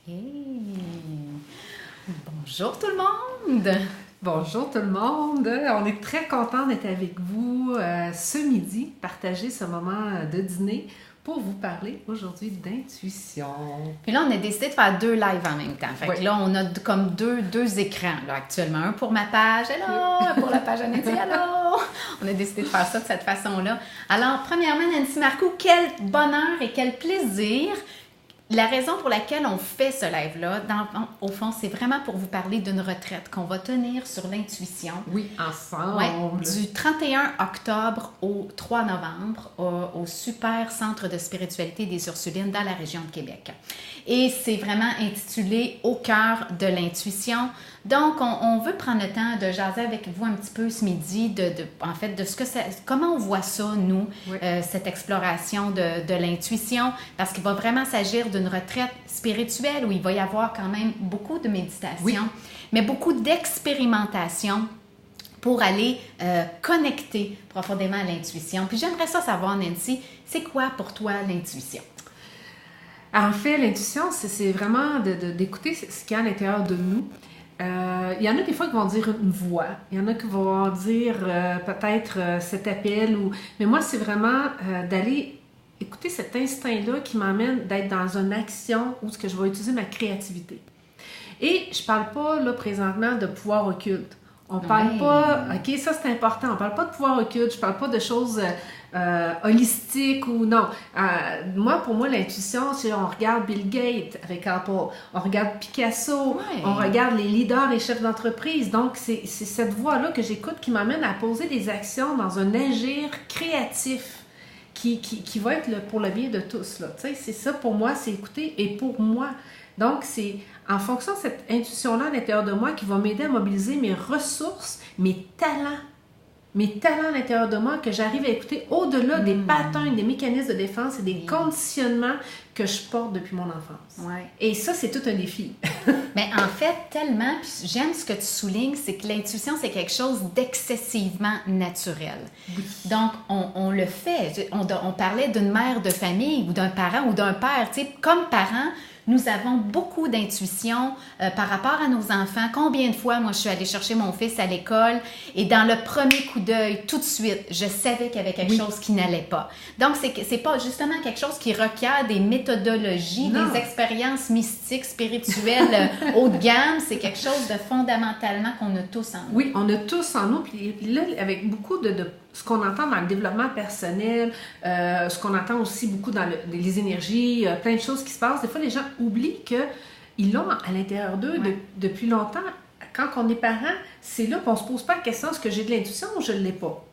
Hey. Bonjour tout le monde! Bonjour tout le monde! On est très content d'être avec vous ce midi, partager ce moment de dîner pour vous parler aujourd'hui d'intuition. Puis là, on a décidé de faire 2 lives en même temps. Fait que là, on a comme deux écrans là, actuellement. Un pour ma page, hello! Un pour la page Nancy, hello! On a décidé de faire ça de cette façon-là. Alors, premièrement, Nancy Marcoux, quel bonheur et quel plaisir! La raison pour laquelle on fait ce live-là, au fond, c'est vraiment pour vous parler d'une retraite qu'on va tenir sur l'intuition. Oui, ensemble. Ouais, du 31 octobre au 3 novembre au Super Centre de spiritualité des Ursulines dans la région de Québec. Et c'est vraiment intitulé « Au cœur de l'intuition ». Donc, on veut prendre le temps de jaser avec vous un petit peu ce midi, en fait, de ce que comment on voit ça, nous, oui. cette exploration de l'intuition, parce qu'il va vraiment s'agir d'une retraite spirituelle où il va y avoir quand même beaucoup de méditation, oui. mais beaucoup d'expérimentation pour aller connecter profondément à l'intuition. Puis j'aimerais ça savoir, Nancy, c'est quoi pour toi l'intuition? En fait, l'intuition, c'est vraiment d'écouter ce qu'il y a à l'intérieur de nous. Il y en a des fois qui vont dire une voix, il y en a qui vont dire peut-être cet appel, mais moi c'est vraiment d'aller écouter cet instinct-là qui m'amène d'être dans une action où je vais utiliser ma créativité. Et je parle pas là présentement de pouvoir occulte. On parle pas, ok, ça c'est important, on parle pas de pouvoir occulte, je parle pas de choses holistiques ou non. Pour moi, l'intuition, c'est on regarde Bill Gates avec Apple, on regarde Picasso, on regarde les leaders et chefs d'entreprise. Donc, c'est cette voie-là que j'écoute qui m'amène à poser des actions dans un agir créatif qui va être pour le bien de tous. Là. Tu sais, c'est ça pour moi, c'est écouter et pour moi. Donc, c'est en fonction de cette intuition-là à l'intérieur de moi qui va m'aider à mobiliser mes ressources, mes talents à l'intérieur de moi, que j'arrive à écouter au-delà des patterns, des mécanismes de défense et des conditionnements que je porte depuis mon enfance. Ouais. Et ça, c'est tout un défi. Mais en fait, tellement, puis j'aime ce que tu soulignes, c'est que l'intuition, c'est quelque chose d'excessivement naturel. Oui. Donc, on le fait. On parlait d'une mère de famille ou d'un parent ou d'un père. Tu sais, comme parent, nous avons beaucoup d'intuition par rapport à nos enfants. Combien de fois, moi, je suis allée chercher mon fils à l'école et dans le premier coup d'œil, tout de suite, je savais qu'il y avait quelque chose qui n'allait pas. Donc, c'est pas justement quelque chose qui requiert des méthodologies, des expériences mystiques, spirituelles haut de gamme. C'est quelque chose de fondamentalement qu'on a tous en nous. Oui, on a tous en nous. Puis là, avec beaucoup de ce qu'on entend dans le développement personnel, ce qu'on entend aussi beaucoup dans les énergies, plein de choses qui se passent. Des fois, les gens oublient qu'ils l'ont à l'intérieur d'eux depuis longtemps. Quand on est parent, c'est là qu'on ne se pose pas la question est-ce que j'ai de l'intuition ou je ne l'ai pas.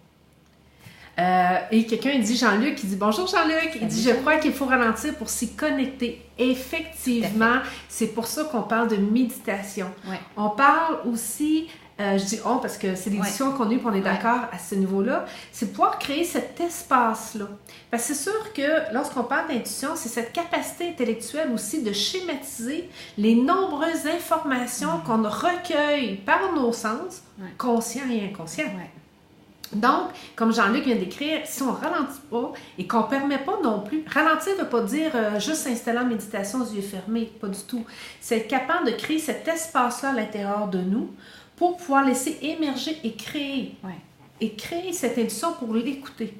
Et quelqu'un dit, Jean-Luc, il dit « Bonjour Jean-Luc », il dit « Je crois qu'il faut ralentir pour s'y connecter ». Effectivement, c'est pour ça qu'on parle de méditation. Ouais. On parle aussi... je dis « on » parce que c'est l'édition qu'on a eue et on est d'accord à ce niveau-là. C'est pouvoir créer cet espace-là. Parce que c'est sûr que lorsqu'on parle d'intuition, c'est cette capacité intellectuelle aussi de schématiser les nombreuses informations qu'on recueille par nos sens, conscients et inconscients. Donc, comme Jean-Luc vient d'écrire, si on ne ralentit pas et qu'on ne permet pas non plus, ralentir ne veut pas dire juste s'installer en méditation aux yeux fermés, pas du tout. C'est être capable de créer cet espace-là à l'intérieur de nous pour pouvoir laisser émerger et créer. Et créer cette intuition pour l'écouter.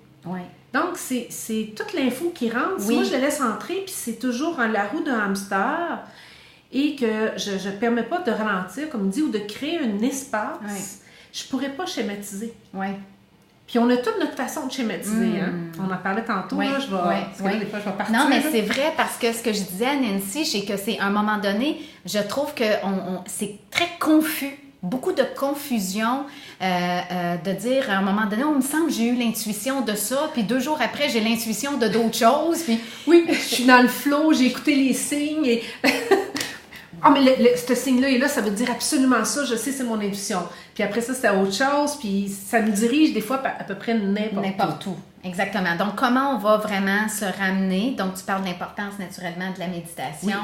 Donc, c'est toute l'info qui rentre. Si moi, je la laisse entrer, puis c'est toujours la roue d'un hamster et que je ne permets pas de ralentir, comme il dit, ou de créer un espace, je ne pourrais pas schématiser. Puis on a toute notre façon de schématiser. On en parlait tantôt. Là, des fois, je vais partir. Non, mais c'est vrai parce que ce que je disais à Nancy, c'est que c'est à un moment donné, je trouve que c'est très confus. Beaucoup de confusion, de dire à un moment donné, on me semble que j'ai eu l'intuition de ça, puis 2 jours après, j'ai l'intuition de d'autres choses. Puis... Oui, je suis dans le flow, j'ai écouté les signes et... mais ce signe-là est là, ça veut dire absolument ça, je sais, c'est mon intuition. Puis après ça, c'était autre chose, puis ça nous dirige des fois à peu près n'importe où. Exactement. Donc, comment on va vraiment se ramener? Donc, tu parles de l'importance naturellement de la méditation,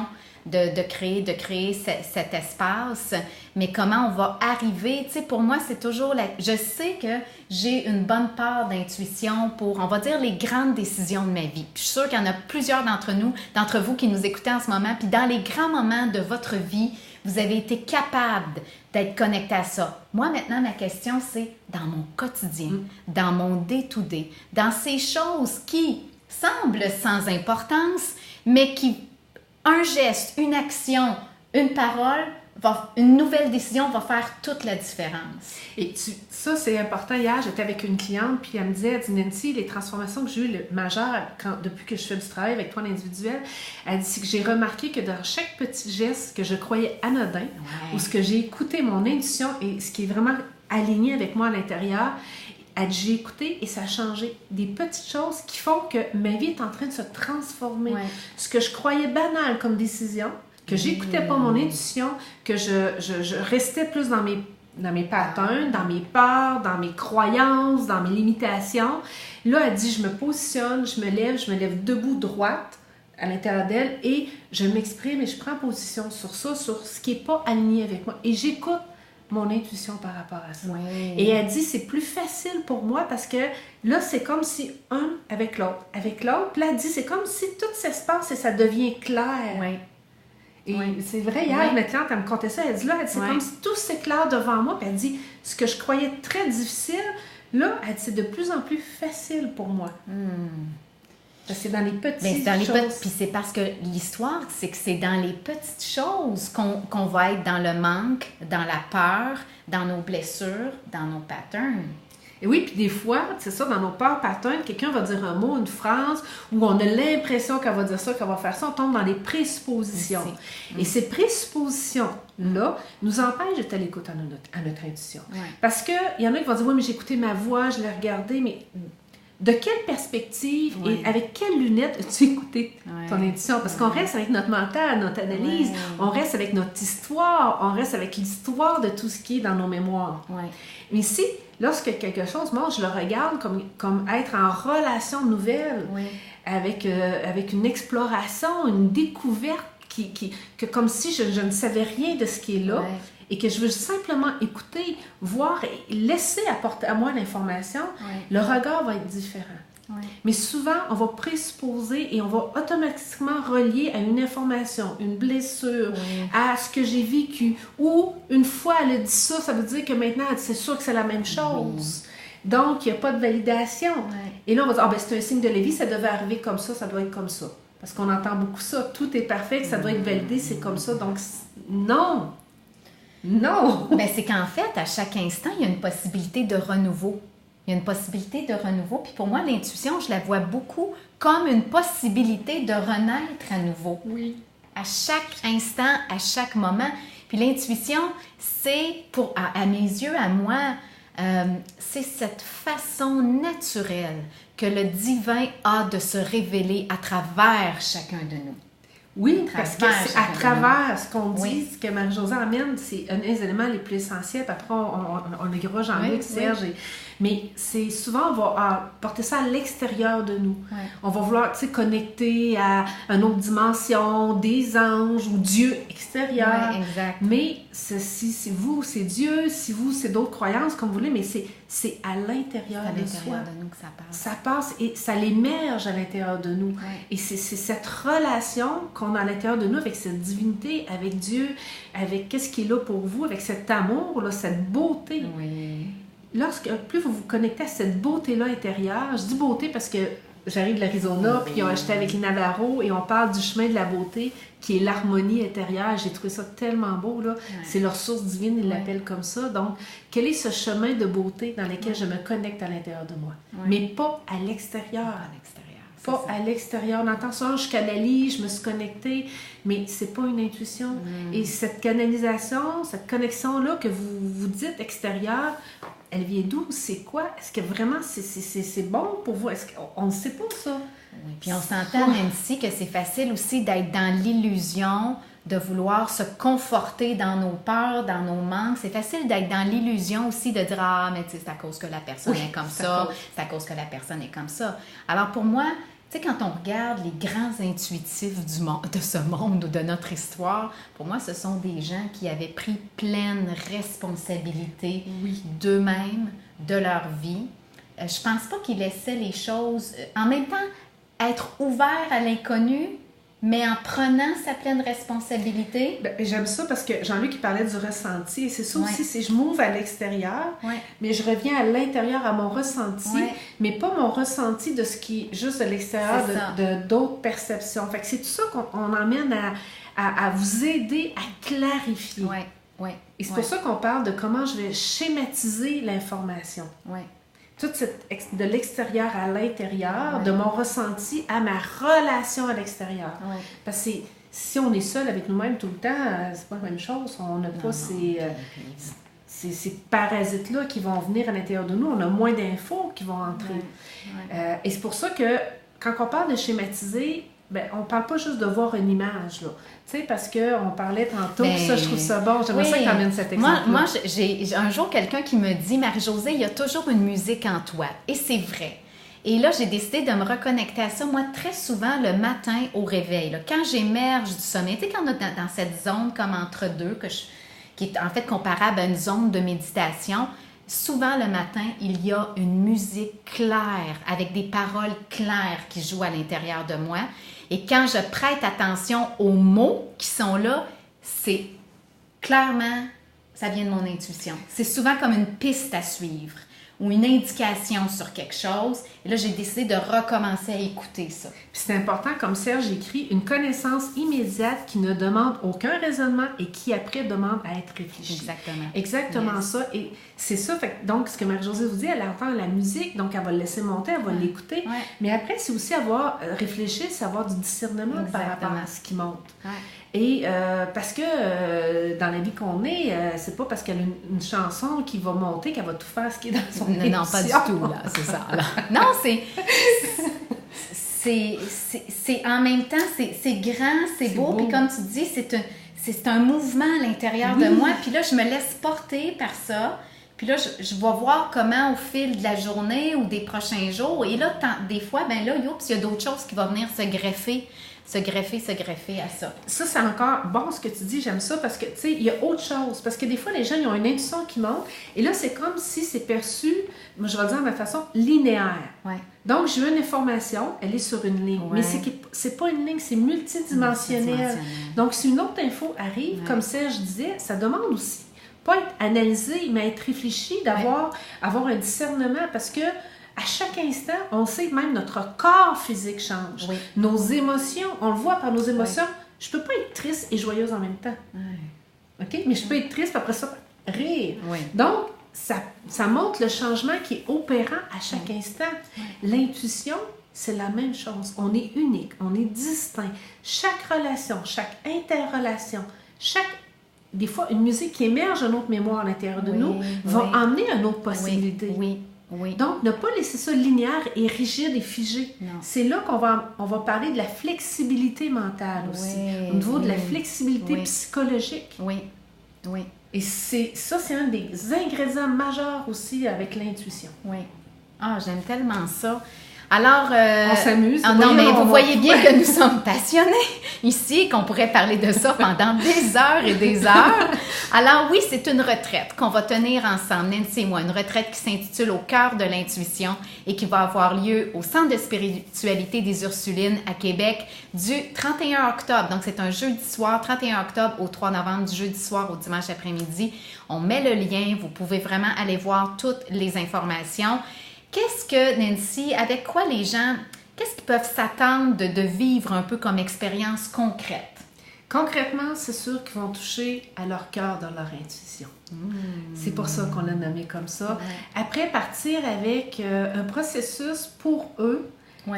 de créer cet espace, mais comment on va arriver? Tu sais, pour moi, c'est toujours je sais que j'ai une bonne part d'intuition pour, on va dire, les grandes décisions de ma vie. Puis, je suis sûre qu'il y en a plusieurs d'entre vous qui nous écoutez en ce moment, puis dans les grands moments de votre vie, vous avez été capable d'être connecté à ça. Moi, maintenant, ma question, c'est dans mon quotidien, dans mon day-to-day, dans ces choses qui semblent sans importance, mais qui, un geste, une action, une parole, une nouvelle décision va faire toute la différence. Et ça, c'est important. Hier, j'étais avec une cliente, puis elle me disait, elle dit, Nancy, les transformations que j'ai eues majeures depuis que je fais du travail avec toi en individuel, elle dit, c'est que j'ai remarqué que dans chaque petit geste que je croyais anodin, ou ce que j'ai écouté mon intuition et ce qui est vraiment aligné avec moi à l'intérieur, elle dit, j'ai écouté et ça a changé. Des petites choses qui font que ma vie est en train de se transformer. Ce que je croyais banal comme décision, que j'écoutais pas mon intuition, que je restais plus dans mes patterns, dans mes peurs, dans mes croyances, dans mes limitations. Là, elle dit, je me positionne, je me lève debout, droite, à l'intérieur d'elle, et je m'exprime et je prends position sur ça, sur ce qui n'est pas aligné avec moi. Et j'écoute mon intuition par rapport à ça. Et elle dit, c'est plus facile pour moi parce que là, c'est comme si un avec l'autre. Puis là, elle dit, c'est comme si tout s'espace et ça devient clair. Et c'est vrai, hier, ma cliente, elle me contait ça, elle dit, c'est comme si tout s'éclaire devant moi, puis elle dit, ce que je croyais très difficile, là, elle dit, c'est de plus en plus facile pour moi. Parce que c'est dans les petites choses. Puis c'est parce que l'histoire, c'est que c'est dans les petites choses qu'on va être dans le manque, dans la peur, dans nos blessures, dans nos patterns. Et oui, puis des fois, c'est ça, dans nos peurs patterns, quelqu'un va dire un mot, une phrase, où on a l'impression qu'elle va dire ça, qu'elle va faire ça, on tombe dans les présuppositions. Et ces présuppositions-là nous empêchent d'être à l'écoute à notre intuition. Parce qu'il y en a qui vont dire, oui, mais j'ai écouté ma voix, je l'ai regardée, mais de quelle perspective et avec quelles lunettes as-tu écouté ton intuition? Parce qu'on reste avec notre mental, notre analyse, on reste avec notre histoire, on reste avec l'histoire de tout ce qui est dans nos mémoires. Mais si, lorsque quelque chose, moi, je le regarde comme être en relation nouvelle avec une exploration, une découverte, que comme si je ne savais rien de ce qui est là, et que je veux simplement écouter, voir et laisser apporter à moi l'information, le regard va être différent. Mais souvent, on va présupposer et on va automatiquement relier à une information, une blessure, à ce que j'ai vécu. Ou une fois elle a dit ça, ça veut dire que maintenant, c'est sûr que c'est la même chose. Donc, il n'y a pas de validation. Et là, on va dire, c'est un signe de la vie, ça devait arriver comme ça doit être comme ça. Parce qu'on entend beaucoup ça, tout est parfait, que ça doit être validé, c'est comme ça. Donc, non! Non! C'est qu'en fait, à chaque instant, il y a une possibilité de renouveau. Il y a une possibilité de renouveau. Puis pour moi, l'intuition, je la vois beaucoup comme une possibilité de renaître à nouveau. À chaque instant, à chaque moment. Puis l'intuition, c'est, à mes yeux, à moi, c'est cette façon naturelle que le divin a de se révéler à travers chacun de nous. Oui, parce que c'est à travers ce qu'on dit, ce que Marie-Josée amène, c'est un des éléments les plus essentiels. Puis après, on ira Jean-Luc, Serge. Mais c'est souvent, on va porter ça à l'extérieur de nous. On va vouloir, connecter à une autre dimension, des anges ou Dieu extérieur. Mais si vous, c'est Dieu, si vous, c'est d'autres croyances, comme vous voulez, mais c'est à l'intérieur de soi. De nous que ça passe. Ça passe et ça l'émerge à l'intérieur de nous. Et c'est cette relation qu'on a à l'intérieur de nous avec cette divinité, avec Dieu, avec qu'est-ce qui est là pour vous, avec cet amour, là, cette beauté. Plus vous vous connectez à cette beauté-là intérieure, je dis beauté parce que j'arrive de l'Arizona, puis j'étais avec les Navarros et on parle du chemin de la beauté qui est l'harmonie intérieure. J'ai trouvé ça tellement beau, là. C'est leur source divine, ils l'appellent comme ça. Donc, quel est ce chemin de beauté dans lequel je me connecte à l'intérieur de moi? Mais pas à l'extérieur. Pas à l'extérieur. On entend ça, je canalise, je me suis connectée, mais c'est pas une intuition. Et cette canalisation, cette connexion-là que vous dites extérieure, elle vient d'où? C'est quoi? Est-ce que vraiment c'est bon pour vous? On ne sait pas ça. Oui, puis on s'entend, Nancy, que c'est facile aussi d'être dans l'illusion de vouloir se conforter dans nos peurs, dans nos manques. C'est facile d'être dans l'illusion aussi de dire « Ah, mais tu sais, c'est à cause que la personne est comme ça, c'est à cause que la personne est comme ça. » Alors pour moi, tu sais, quand on regarde les grands intuitifs de ce monde ou de notre histoire, pour moi, ce sont des gens qui avaient pris pleine responsabilité d'eux-mêmes, de leur vie. Je pense pas qu'ils laissaient les choses... En même temps, être ouvert à l'inconnu, mais en prenant sa pleine responsabilité. Ben, j'aime ça parce que Jean-Luc il parlait du ressenti. Et c'est ça aussi, c'est je m'ouvre à l'extérieur, mais je reviens à l'intérieur, à mon ressenti, mais pas mon ressenti de ce qui est juste de l'extérieur, de d'autres perceptions. Fait que c'est tout ça qu'on emmène à vous aider à clarifier. Et c'est pour ça qu'on parle de comment je vais schématiser l'information. Tout de l'extérieur à l'intérieur, de mon ressenti à ma relation à l'extérieur. Parce que si on est seul avec nous-mêmes tout le temps, c'est pas la même chose. On n'a pas ces parasites-là qui vont venir à l'intérieur de nous. On a moins d'infos qui vont entrer. Et c'est pour ça que quand on parle de schématiser, ben, on ne parle pas juste de voir une image, là. Tu sais, parce qu'on parlait tantôt, ça, je trouve ça bon. J'aimerais ça que tu amènes cet exemple. Moi j'ai un jour quelqu'un qui me dit « Marie-Josée, il y a toujours une musique en toi. » Et c'est vrai. Et là, j'ai décidé de me reconnecter à ça, moi, très souvent, le matin au réveil. Là, quand j'émerge du sommeil, tu sais, quand on est dans cette zone comme entre deux, qui est en fait comparable à une zone de méditation, souvent le matin, il y a une musique claire, avec des paroles claires qui jouent à l'intérieur de moi. Et quand je prête attention aux mots qui sont là, c'est clairement, ça vient de mon intuition. C'est souvent comme une piste à suivre ou une indication sur quelque chose. Et là, j'ai décidé de recommencer à écouter ça. Puis c'est important, comme Serge écrit, une connaissance immédiate qui ne demande aucun raisonnement et qui après demande à être réfléchie. Exactement ça. Et c'est ça. Fait, donc, ce que Marie-Josée vous dit, elle entend la musique, donc elle va le laisser monter, elle va l'écouter. Mais après, c'est aussi avoir réfléchi, c'est avoir du discernement par rapport à ce qui monte. Et parce que dans la vie qu'on est, c'est pas parce qu'elle a une chanson qui va monter qu'elle va tout faire ce qui est dans son émission. Non, pas du tout, là, c'est ça. Là. Non, c'est en même temps, c'est grand, c'est beau, puis comme tu dis, c'est un mouvement à l'intérieur de moi, puis là, je me laisse porter par ça, puis là, je vais voir comment au fil de la journée ou des prochains jours, et là, des fois, ben là, il y a d'autres choses qui vont venir se greffer à ça. Ça, c'est encore bon ce que tu dis, j'aime ça, parce que, tu sais, il y a autre chose. Parce que des fois, les gens, ils ont une intuition qui monte, et là, c'est comme si c'est perçu, moi, je vais le dire de ma façon, linéaire. Donc, j'ai une information, elle est sur une ligne, mais c'est pas une ligne, c'est multidimensionnel. Donc, si une autre info arrive, comme Serge disait, ça demande aussi, pas être analysé, mais être réfléchi, avoir un discernement, parce que à chaque instant, on sait que même notre corps physique change. Nos émotions, on le voit par nos émotions. Je peux pas être triste et joyeuse en même temps. OK? Mais je peux être triste, puis après ça, rire. Donc, ça montre le changement qui est opérant à chaque instant. L'intuition, c'est la même chose. On est unique, on est distinct. Chaque relation, chaque interrelation, des fois, une musique qui émerge d'une autre mémoire à l'intérieur de nous va emmener une autre possibilité. Donc, ne pas laisser ça linéaire et rigide et figé. C'est là qu'on va parler de la flexibilité mentale aussi, au niveau de la flexibilité psychologique. Et c'est un des ingrédients majeurs aussi avec l'intuition. Ah, j'aime tellement ça. Alors, on s'amuse. Non, mais vous voyez bien que nous sommes passionnés ici, qu'on pourrait parler de ça pendant des heures et des heures. Alors oui, c'est une retraite qu'on va tenir ensemble, Nancy et moi, une retraite qui s'intitule Au cœur de l'intuition et qui va avoir lieu au Centre de spiritualité des Ursulines à Québec du 31 octobre. Donc, c'est un jeudi soir, 31 octobre au 3 novembre, du jeudi soir au dimanche après-midi. On met le lien, vous pouvez vraiment aller voir toutes les informations. Qu'est-ce que, Nancy, avec quoi les gens, qu'est-ce qu'ils peuvent s'attendre de vivre un peu comme expérience concrète? Concrètement, c'est sûr qu'ils vont toucher à leur cœur, dans leur intuition. C'est pour ça qu'on l'a nommé comme ça. Après, partir avec un processus pour eux,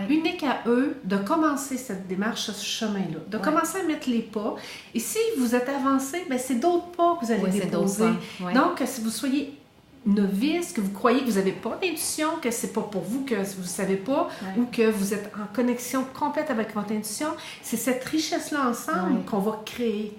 unique à eux, de commencer cette démarche, ce chemin-là, de commencer à mettre les pas. Et si vous êtes avancé, ben c'est d'autres pas que vous allez déposer. Donc, si vous soyez novice, que vous croyez que vous n'avez pas d'intuition, que c'est pas pour vous, que vous ne savez pas, ou que vous êtes en connexion complète avec votre intuition, c'est cette richesse-là ensemble qu'on va créer.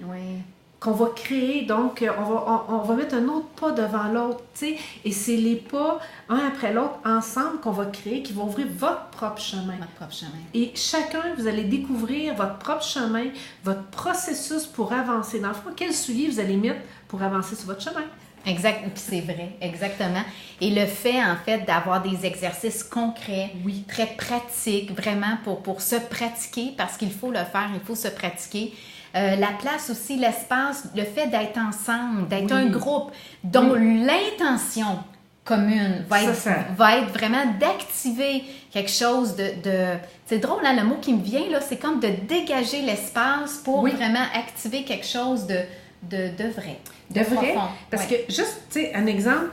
Qu'on va créer, donc on va mettre un autre pas devant l'autre, tu sais, et c'est les pas, un après l'autre, ensemble, qu'on va créer, qui vont ouvrir votre propre chemin. Votre propre chemin. Et chacun, vous allez découvrir votre propre chemin, votre processus pour avancer. Dans le fond, quel soulier vous allez mettre pour avancer sur votre chemin? Exact, puis c'est vrai, exactement. Et le fait, en fait, d'avoir des exercices concrets, très pratiques, vraiment pour se pratiquer, parce qu'il faut le faire, il faut se pratiquer. La place aussi, l'espace, le fait d'être ensemble, d'être un groupe dont l'intention commune va être vraiment d'activer quelque chose de c'est drôle, hein, le mot qui me vient, là, c'est comme de dégager l'espace pour vraiment activer quelque chose de vrai. De vrai, parce que juste, tu sais, un exemple,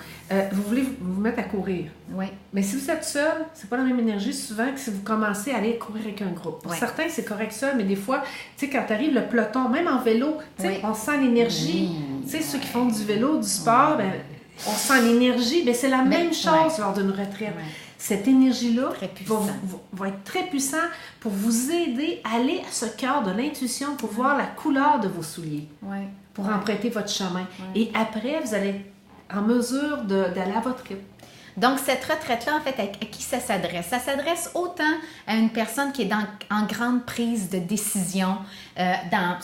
vous voulez vous mettre à courir. Mais si vous êtes seul, c'est pas la même énergie souvent que si vous commencez à aller courir avec un groupe. Pour certains, c'est correct seul, mais des fois, tu sais, quand t'arrives le peloton, même en vélo, tu sais, on sent l'énergie. Tu sais, ceux qui font du vélo, du sport, ben, on sent l'énergie. Ben, c'est la même chose lors d'une retraite. Cette énergie-là va être très puissant pour vous aider à aller à ce cœur de l'intuition, pour voir la couleur de vos souliers. Pour emprunter votre chemin. Et après, vous allez être en mesure d'aller à votre rythme. Donc, cette retraite-là, en fait, à qui ça s'adresse? Ça s'adresse autant à une personne qui est en grande prise de décision, que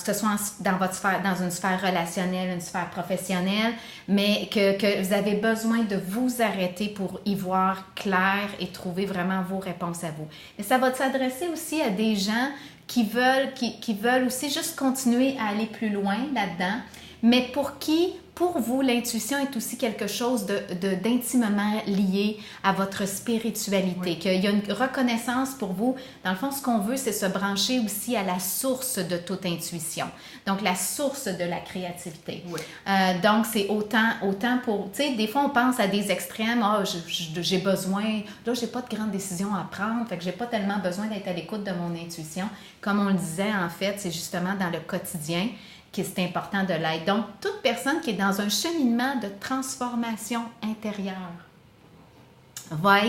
ce soit dans une sphère relationnelle, une sphère professionnelle, mais que vous avez besoin de vous arrêter pour y voir clair et trouver vraiment vos réponses à vous. Mais ça va s'adresser aussi à des gens qui veulent aussi juste continuer à aller plus loin là-dedans, mais pour vous, l'intuition est aussi quelque chose d'intimement lié à votre spiritualité, qu'il y a une reconnaissance pour vous. Dans le fond, ce qu'on veut, c'est se brancher aussi à la source de toute intuition, donc la source de la créativité. Donc, c'est autant pour... Tu sais, des fois, on pense à des extrêmes. J'ai besoin... Là, j'ai pas de grandes décisions à prendre, fait que j'ai pas tellement besoin d'être à l'écoute de mon intuition. Comme on le disait, en fait, c'est justement dans le quotidien que c'est important de l'être. Donc, toute personne qui est dans un cheminement de transformation intérieure va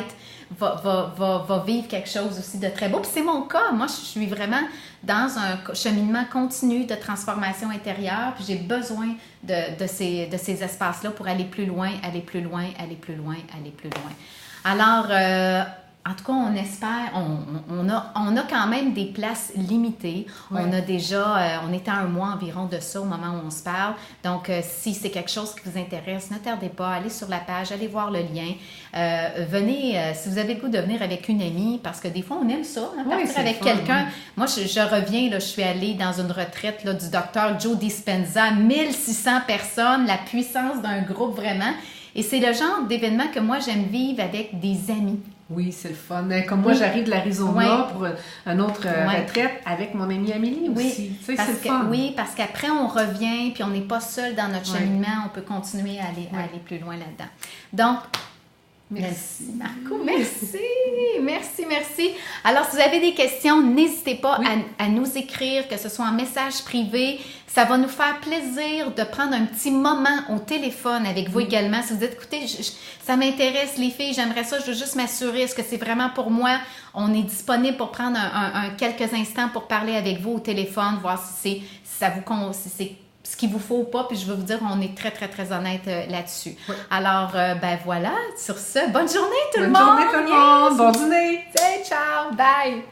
vivre quelque chose aussi de très beau. Puis c'est mon cas. Moi, je suis vraiment dans un cheminement continu de transformation intérieure. Puis j'ai besoin de ces espaces-là pour aller plus loin, aller plus loin, aller plus loin, aller plus loin. Alors, en tout cas, on espère, on a quand même des places limitées. On a déjà, on est à 1 mois environ de ça au moment où on se parle. Donc, si c'est quelque chose qui vous intéresse, ne tardez pas, allez sur la page, allez voir le lien. Venez, si vous avez le goût de venir avec une amie, parce que des fois, on aime ça, partir avec quelqu'un. Moi, je reviens, là, je suis allée dans une retraite là, du docteur Joe Dispenza, 1600 personnes, la puissance d'un groupe vraiment. Et c'est le genre d'événement que moi, j'aime vivre avec des amis. Oui, c'est le fun. Comme moi, j'arrive de l'Arizona pour une autre retraite avec mon amie Amélie aussi. Tu sais, c'est le fun. Oui, parce qu'après, on revient, puis on n'est pas seul dans notre cheminement. On peut continuer à aller plus loin là-dedans. Donc, merci Marco, merci. Alors, si vous avez des questions, n'hésitez pas à nous écrire, que ce soit en message privé. Ça va nous faire plaisir de prendre un petit moment au téléphone avec vous également. Si vous dites, écoutez, ça m'intéresse les filles, j'aimerais ça, je veux juste m'assurer, est-ce que c'est vraiment pour moi? On est disponible pour prendre quelques instants pour parler avec vous au téléphone, voir si c'est ce qu'il vous faut ou pas, puis je veux vous dire, on est très, très, très honnête là-dessus. Alors, ben voilà, sur ce, bonne journée tout le monde! Bonne journée tout le monde! Bon dîner! Ciao, bye!